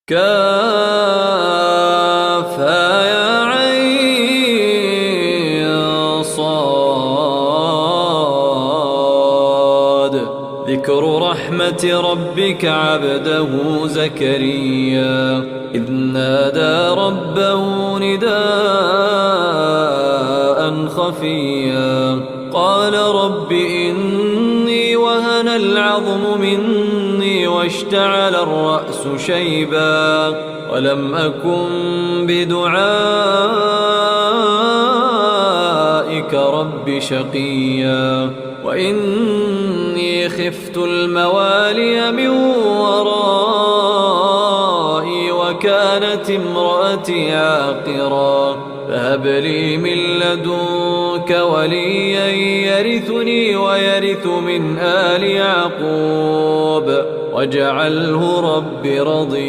كافها ذكر رحمة ربك عبده زكريا إذ نادى ربه نداء خفيا قال رب إني وهن العظم مني واشتعل الرأس شيبا ولم أكن بدعائك رب شقيا وإني خفت الموالي من ورائي وكانت امرأتي عاقرا فهب لي من لدنك وليا يرثني ويرث من آل يعقوب واجعله رب رضيا.